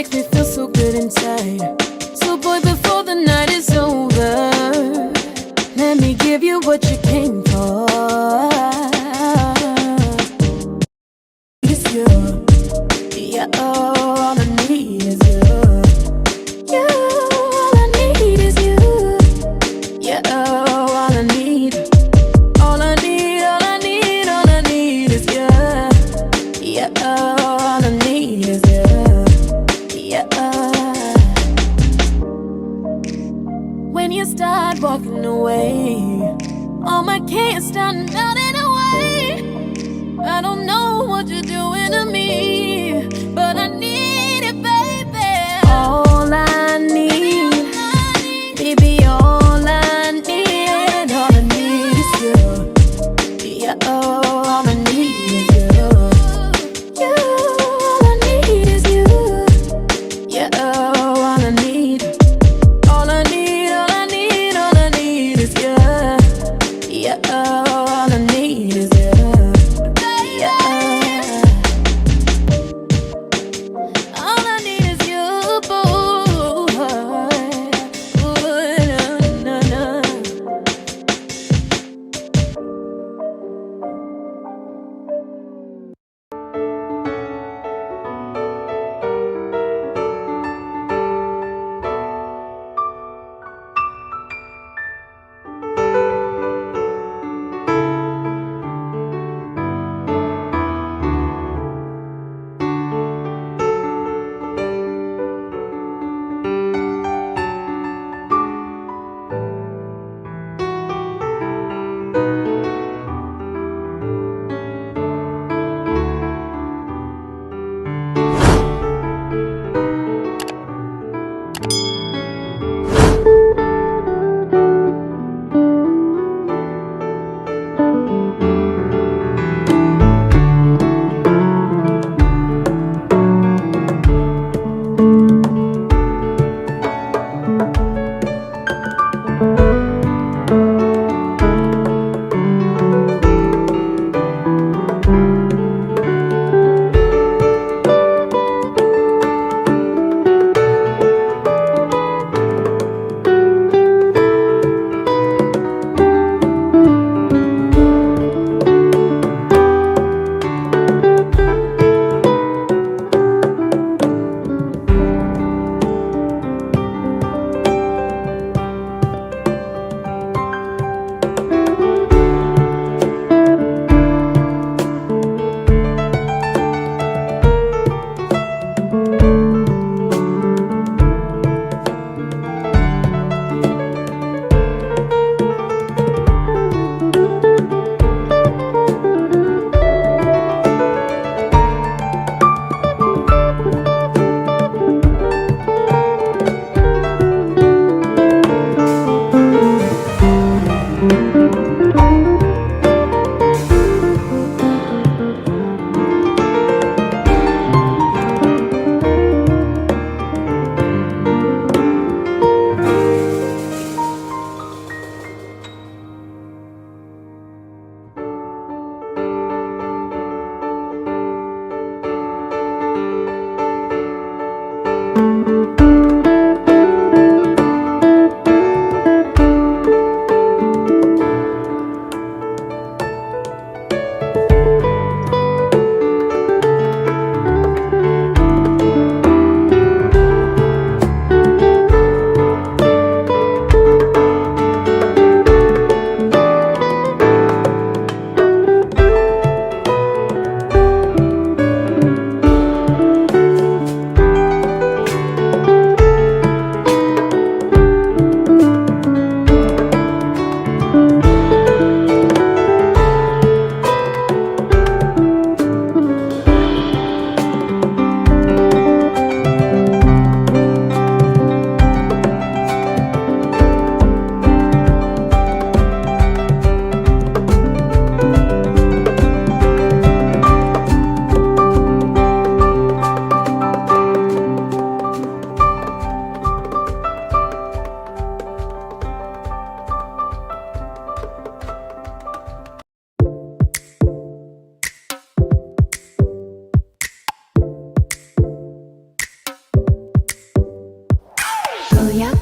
makes me feel so good inside. So boy, before the night is over, let me give you what you came for. It's you, yeah, all I need is you. You, all I need is you. Yeah, all I need. All I need, all I need, all I need is you. Yeah, all I need is you. Yeah. When you start walking away, all my cares start melting away. I don't know what you're doing to me, but I need it, baby. All I need, baby, all I need is you. Yeah, all I need is you. Yeah, all I need is you. Yeah, all I need. All I need, all I need, all I need is you. Yeah, all I need is you. Yeah.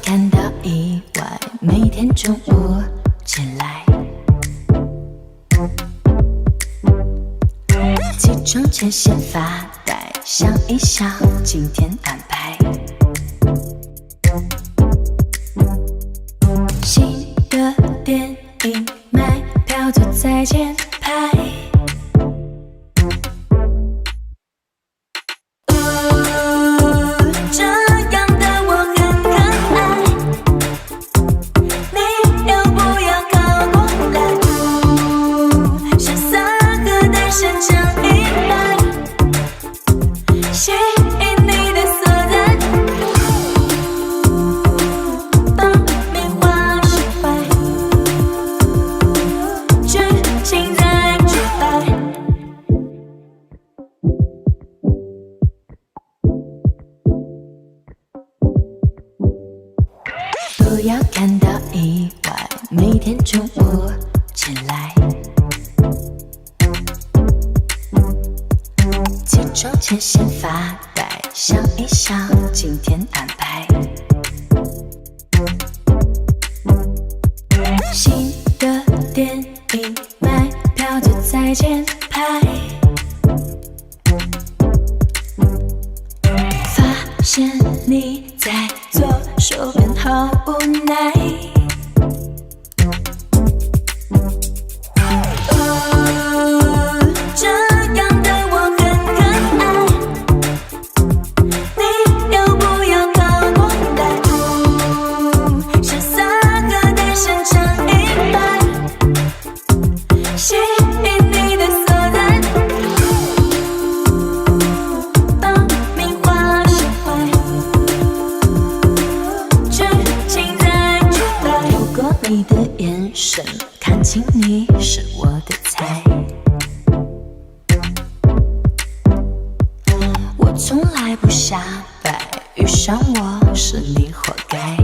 感到意外，每天中午起来，起床前先发呆，想一想今天安排。新的电影买票坐在前排。不要感到意外，每天中午起来，起床前先发呆，想一想今天安排。新的电影买票坐在前排，发现你在左手边好无奈。这样的我很可爱，你要不要靠过来？潇洒和单身成一派，吸引你的所在，爆米花释怀。你的眼神看清你是我的菜，我从来不瞎掰，遇上我是你活该。